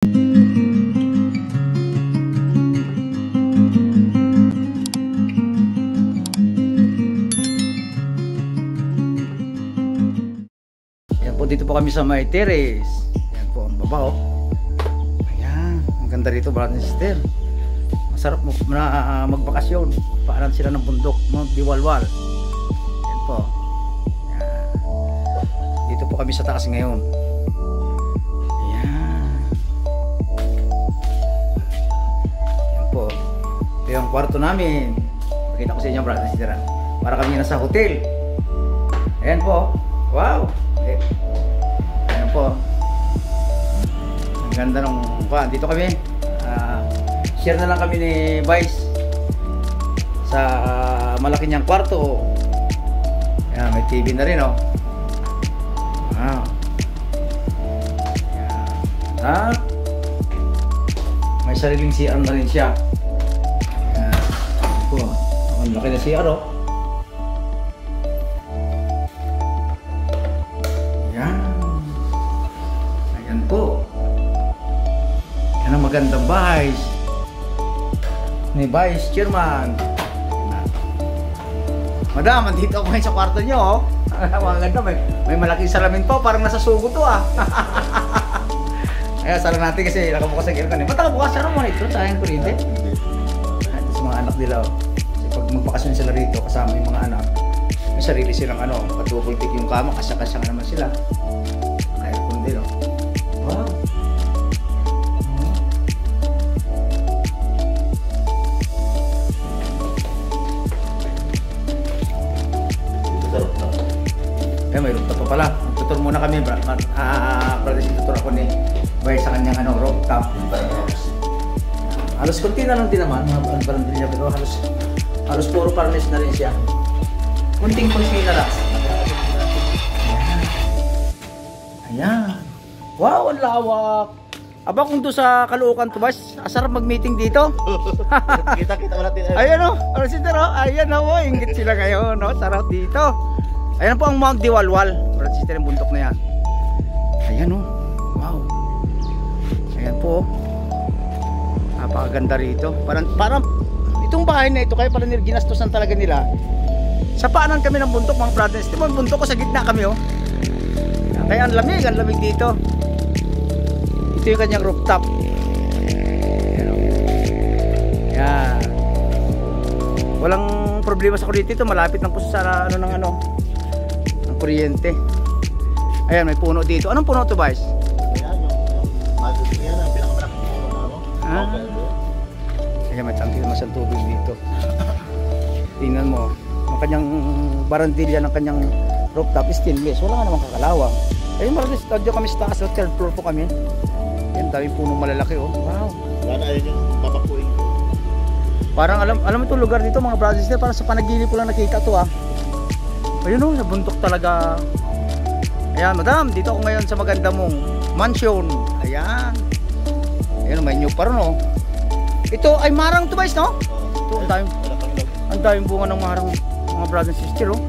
Ayan po, dito po kami sa may terrace. Ayan po ang baba oh. Ayan, ang ganda rito brother and sister. Masarap magbakasyon. Paanan sila ng bundok, Mount Diwalwal. Ayan po. Ayan. Dito po kami sa taas ngayon. Ayan. Ayan po. Ito yung kwarto namin. Pakita ko sa inyo brother and sister. Para kami nasa hotel. Ayan po. Wow. Ayan po. Ang ganda ng dito kami. Share na lang kami ni Vice sa malaki niyang kwarto. Ayan, may TV na rin oh. Wow. Ayan. At may sariling CR na rin siya. Ayan. Ayan po. Ang laki na CR oh. Ayan po. Yan ang magandang bahay ni Vice Chairman. Madam, andito ako ngayon sa kwarto nyo oh. Maganda, may malaking salamin po. Parang nasa sugo to ah. Ayan, sara natin kasi nakabukas ang aircon eh. Ba't nakabukas? Sara mo nito? Sayang ko rin eh. Ito sa mga anak nila oh. Kasi pag magbakasyon sila rito kasama yung mga anak, may sarili silang ano, double pick yung kama, kasya-kasya naman sila. Aircon din oh. Wow. May rooftop pa pala. Tutur muna kami, brother. Tutur ako ni Vice sa kanyang ano, rooftop. Halos kunti na lang din naman, mga barandilya, pero halos puro parnes na rin siya. Kunting-kunti na lang. Ayan. Wow, ang lawak. Aba, kung doon sa Caloocan to, Vice, asarap mag-meeting dito. Kita-kita ko natin. Ayan o, ayan o, ingit sila ngayon, no? Sarap dito. Ayan po ang Mount Diwalwal. Brad sister yung bundok na yan. Ayan o. Wow. Ayan po. Napakaganda rito. Parang itong bahay na ito, kaya pala ginastosan talaga nila. Sa paanan kami ng bundok mga brothers. Ito yung bundok ko, sa gitna kami o. Kaya ang lamig dito. Ito yung kanyang rooftop. Ayan o. Ayan. Walang problema sa kuryente ito. Malapit lang po sa ano ng ano. Kuryente. Ayan, may puno dito. Anong puno to, Vice? Ayan, yan ang pinakamalaking puno na ano. Ayan, may tangkil mas ang tubig dito. Tingnan mo, ang kanyang barandilya ng kanyang rooftop is stainless. Wala nga namang kakalawang. Ayun, marami studio kami sa taas. Third floor po kami. Ayan, daming punong malalaki oh. Wow. Wala ayun yung papakuin ko. Parang alam itong lugar dito mga brothers, parang sa panaginip ko lang nakita to ah. Ayun o, sa bundok talaga. Ayan, madam, dito ako ngayon sa maganda mong mansion. Ayan. Ayan, may new pa rin o. Ito ay marang to, Vice, no? Ito, ang daming bunga ng marang, mga brothers and sisters, oh.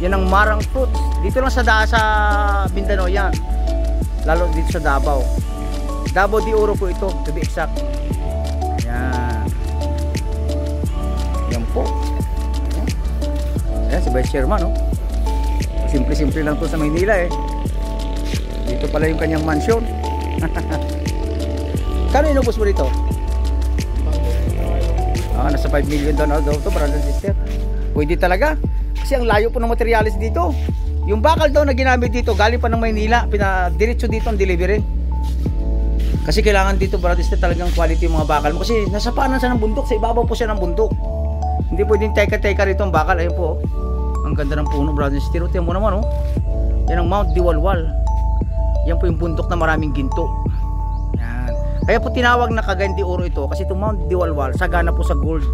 Yan ang marang fruits. Dito lang sa Mindanao yan. Lalo dito sa Davao. Davao de Oro po ito, to be exact. Ayan. Ayan po. Ayan, si Vice Chairman, no? Simple-simple lang to sa Maynila, eh. Dito pala yung kanyang mansion. Kano inubos mo dito? Nasa 5 million daw to, brother and sister. Pwede talaga. Kasi ang layo po ng materialis dito. Yung bakal daw na ginamit dito, galing pa ng Maynila. Pinadiretso dito ang delivery. Kasi kailangan dito, brother and sister, talagang quality yung mga bakal mo. Kasi nasa paanan siya ng bundok, sa ibabaw po siya ng bundok. Hindi pwedeng teka-teka rito ang bakal. Ayun po. Ang ganda ng puno, brother and sister. Tingnan mo naman, oh. Yan ang Mount Diwalwal. Yan po yung bundok na maraming ginto. Yan. Kaya po tinawag na Cagayan de Oro ito. Kasi itong Mount Diwalwal, sagana po sa gold.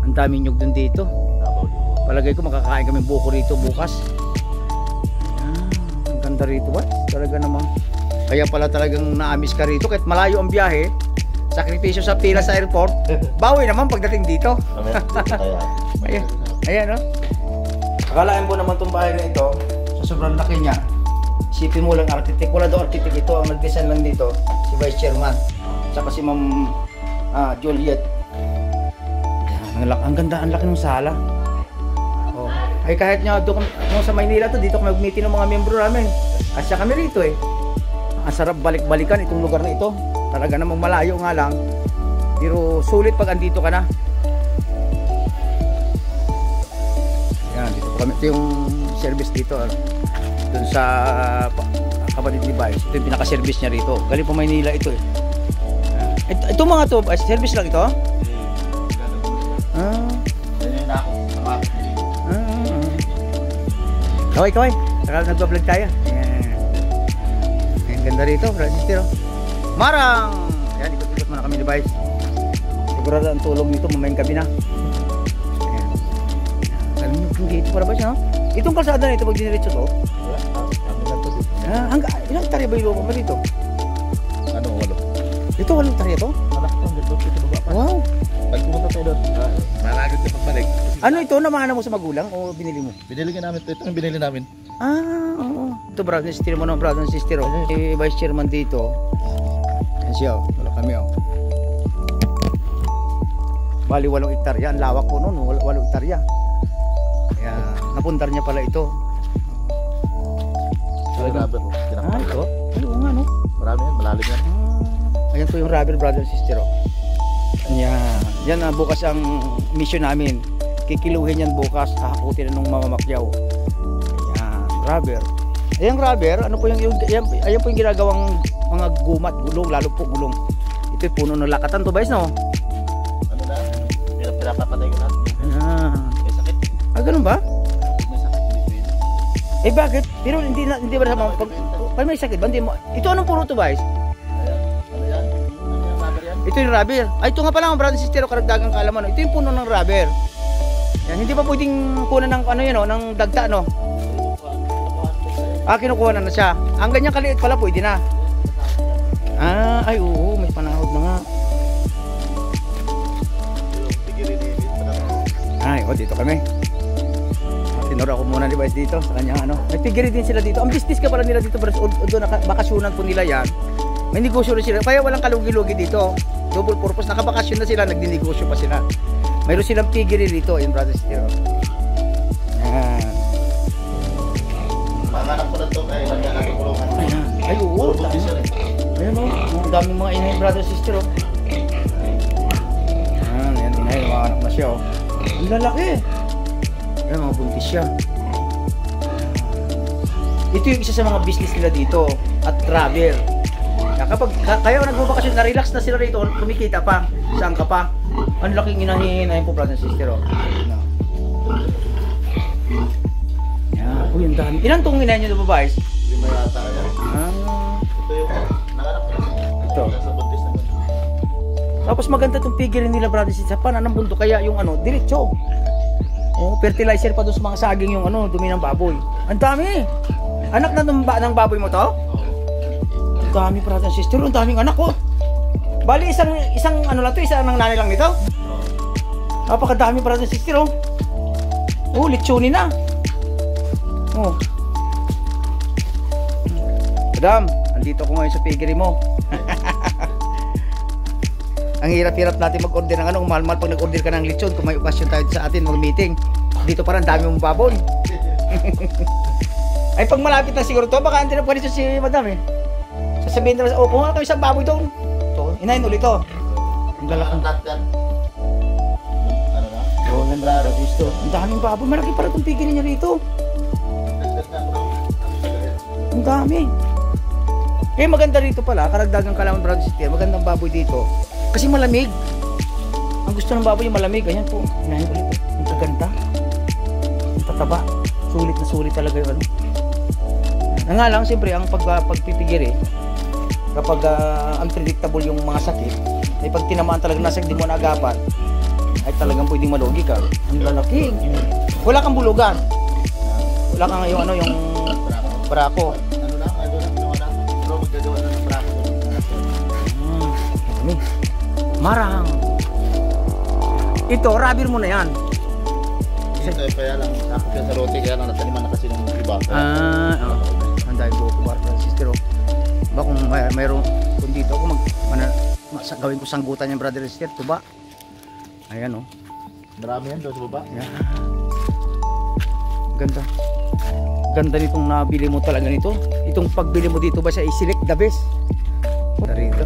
Ang daming nyug dun dito. Palagay ko makakain kami buko rito bukas. Yan. Ang ganda rito, ba? Talaga naman. Kaya pala talagang naamis ka rito. Kahit malayo ang biyahe, sakripisyo sa pila sa airport, bawi naman pagdating dito. Ayan. Ayan, no? Akalain po naman itong bahay na ito, sa sobrang laki niya, Isipin mo lang architect. Wala daw architect ito. Ang nag-design lang dito, si Vice Chairman. Tsaka si Ma'am Juliet. Yan, ang ganda, ang laki ng sala. Oh. Ay kahit nga doon sa Maynila to, dito kami mag-meeting ng mga membro namin. Kasi kami rito eh. Ang sarap balik-balikan itong lugar na ito. Talaga namang malayo nga lang. Pero sulit pag andito ka na. Yan, dito po kami. Ito yung service dito. Doon sa kapatid ni Vice. Ito yung pinaka-service niya rito. Galing po Maynila ito eh. Ito mga to, service lang ito? Kaway. Saka nagbablog tayo. Ang ganda rito, Francis. Marang! Yan, ikot-ikot muna kami ni Vice. Sigurado ang tulog nito, mamayin kami na. Ayan. Alam nyo kung dito para ba siya, no? Itong kalsada na ito, pag diniretso to? Ilang tarya ba yung lupa ba dito? Ano, 8. Ito, 8 tarya to? Malaki ang ganda dito baba pa. Wow! Pag pumunta tayo doon, malagod ka pagbalik. Ano ito, namana mo sa magulang o binili mo? Binili ka namin ito. Ito yung binili namin. Oo. Ito, brother and sister mo na, brother and sister. Si Vice Chairman dito. Yan siya, wala kami. Bali 8 hektarya, ang lawak po noon, 8 hektarya. Kaya napundar niya pala ito. Rubber. Ito? Ay, oo nga, no? Marami yan, malalim yan. Ayan po yung rubber, brother and sister. Yan. Yan bukas ang mission namin. Kikiluhin yan bukas, hahakutin na nung mamamakyaw. Ayan, rubber. Ayan rubber, ano po ayan po yung ginagawang mga gumat, gulong, lalo po gulong. Ito yung puno ng lakatan to, Vice, no? Ano na? Pinapapatay ko natin. May sakit. Ganun ba? May sakit, hindi pwede. Bakit? Pero hindi ba sa mga pag may sakit ba? Hindi mo. Ito anong puno to, Vice? Ano yan? Ano yung rubber yan? Ito yung rubber. Ay, ito nga pala ang brother sister, karagdagang kaalaman. Ito yung puno ng rubber. Yan, hindi pa pwedeng kunan ng ano yun, ng dagta, no? Kinukuha na siya. Ang ganyan kaliit pala pwede na. Ay oo, may panahod na nga. Ay, dito kami. Tinuro ako muna ni Vice dito sa kanya ano. May pigiri din sila dito. Ang business ka pala nila dito, doon bakasyonan po nila yan. May negosyo rin sila. Kaya walang kalugi-lugi dito. Double purpose, nakabakasyon na sila, nagdi-negosyo pa sila. Mayroon silang pigiri dito, yung brothers dito. Yan. Panganak ko na ito kaya nagkakakulungan. Ay oo. Ayan o, ang daming mga inay brother sister o. Ayan inay, mga anak na siya o. Ang lalaki. Ayan, mga buntis siya. Ito yung isa sa mga business nila dito at travel. Kaya nagbabakasyon, na-relax na sila rito, kumikita pa. Saan ka pa? Ang laking inahin. Ayan po brother sister o. Uy, ang dami. Ilan tong inahin nyo na ba, Vice? 5 yata yan. Ito yung nanganak ko. Ito. Nasa buntis naman. Tapos maganda itong figure nila, brother. Sa panan ng bundok, kaya yung diretso. Fertilizer pa doon sa mga saging yung dumi ng baboy. Ang dami. Anak na ng baboy mo to? Ang dami, brother and sister. Ang daming anak ko. Bali, isang lang to, isang nanay lang nito. Napakadami, brother and sister. Litsunin na. Madam, andito ko ngayon sa piggery mo. Ang hirap-hirap natin mag-order ng mahal-mahal pag nag-order ka ng lechon kung may okasyon tayo sa atin mag-meeting. Dito parang dami mong baboy. Ay pag malapit na siguro to, baka hindi na pwede si madam eh. Sasabihin na, kung kayo isang baboy doon. So, inahin ulit to. Ang lalakang tatgan. Ano na? Ang daming baboy, malaki para itong piggery niya rito. Ang dami. Kaya maganda rito pala, karagdagang kalaman brother sister, magandang baboy dito. Kasi malamig. Ang gusto ng baboy yung malamig. Ayan po, inahin ulit po. Ang kaganda. Ang tataba. Sulit na sulit talaga yung nga lang, siyempre, ang pagpipigiri, kapag unpredictable yung mga sakit, ay pag tinamaan talaga nasa hindi mo naagapan, ay talagang pwedeng malugi ka. Ang lalaki. Wala kang bulugan. Wala kang yung brako. Ano lang, pero magdadawa na ng brako. Marang. Ito, rubber mo na yan. Ito kaya lang, sakop yan sa lote, kaya lang nataniman na kasi ng iba. Ang dahil buko bar. Ba kung mayroon, kung dito ako gawin ko sanggutan yung brother and sister, tuba. Ayan oh. Marami yan doon sa baba. Yan. Ganda. Ganda nitong nabili mo talaga nito. Itong pagbili mo dito ba siya i-select the best. Narito.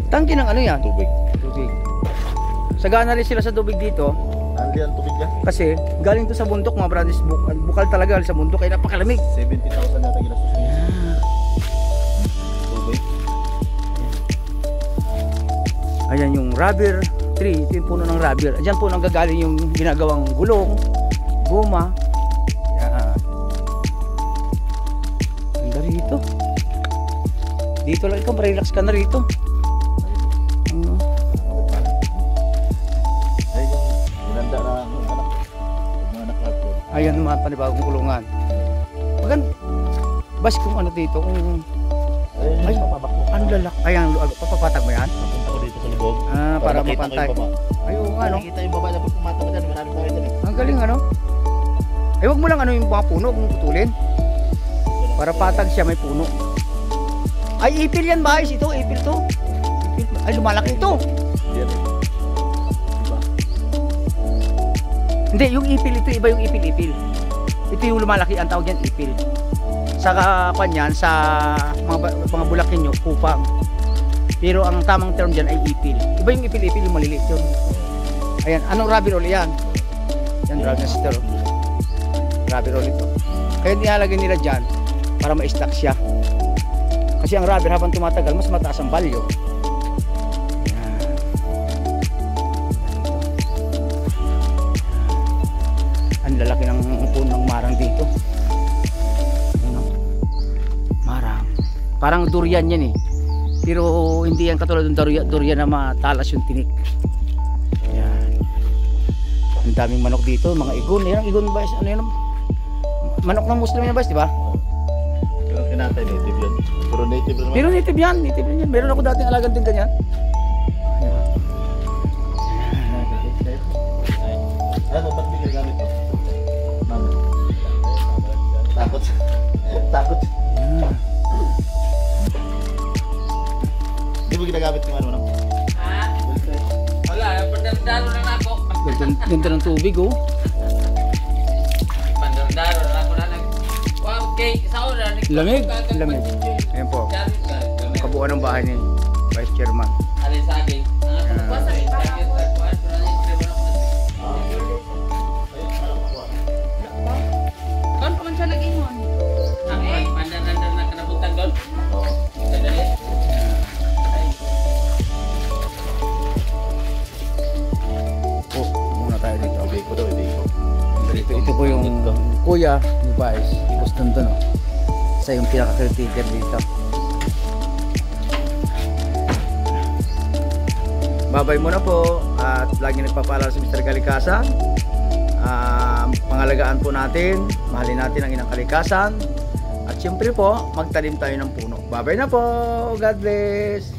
Tangki ng ano yan? Tubig. Tubig. Sagana rin sila sa tubig dito. Hindi ang tubig yan. Kasi galing to sa bundok mga brothers. Bukal talaga sa bundok kaya napakalamig. 70,000 yata ginastos niya. Tubig. Ayan yung rubber tree. Ito yung puno ng rubber. Diyan po nanggagaling yung ginagawang gulong, goma. Yan. Ganda rito. Dito lang ikaw, relax ka na rito. Ay, yung inanda na ang anak. Mga anak natin. Ayan mga panibagong kulungan. Maganda. Bas kung ano dito, kung Ay, papabak mo. ang lalak. Ayan, papapatag mo yan? Papunta ko dito sa lubog. Para makita ko mapantay. yung baba. Ay, oo nga no. Nakikita yung baba, dapat pumata mo dyan. Maraming bahay dyan eh. Ang galing ano. Ay, wag mo lang ano yung mga puno kung putulin. Para patag siya, may puno. Ay, ipil yan ba? Ito, ipil to. Ipil. Ay, lumalaki ito. Yan eh. Diba? Hindi, yung ipil ito, iba yung ipil-ipil. Ito yung lumalaki, ang tawag yan ipil. Sa kanyan, sa mga bulakin nyo, kupang. Pero ang tamang term dyan ay ipil. Iba yung ipil-ipil, yung maliliit yun. Ayan, anong rubber roll yan? Yan, rubber sister. Rubber roll ito. Kaya nilalagay nila dyan para ma-stack siya. Kasi ang rubber habang tumatagal, mas mataas ang value. Ayan. Ang lalaki ng punong marang dito. Ano? Marang. Parang durian yan eh. Pero hindi yan katulad ng durian na matalas yung tinik. Ayan. Ang daming manok dito, mga igon. Yan ang igon ba? Ano yan? Manok ng Muslim yan ba? Diba? Pero kinatay native yun. Pero native rin naman. Pero native yan. Native yan. Meron ako dating alagang din ganyan. Ano, ba't di ginagamit to? Mami. Takot. Takot. Di mo ginagamit yung ano, no? Wala, pandandaro lang ako. Ganda ng tubig oh. Pandandaro lang ako na lang. Wow, okay, sa una. Lamig. Lamig. Ayan po. Kabuuan ng bahay ni Vice Chairman. Alin saging. Ang ako nagwasa. Saging sa kuwan. Pero na-inscribe ako na. Ayun, parang makuha. Doon pa man siya nag-ingon. Ang pandandaro na kanabutan doon. Oo. Kadali. Oh, muna tayo dito. Ibig ko daw, ibig ko. Ito po yung kuya ni Vice. Tapos nandun oh. Isa yung pinaka-caretaker dito. Babay muna po at lagi nagpapaalala sa Mr. Kalikasan. Pangalagaan po natin, mahalin natin ang inang kalikasan. At siyempre po, magtanim tayo ng puno. Babay na po. God bless.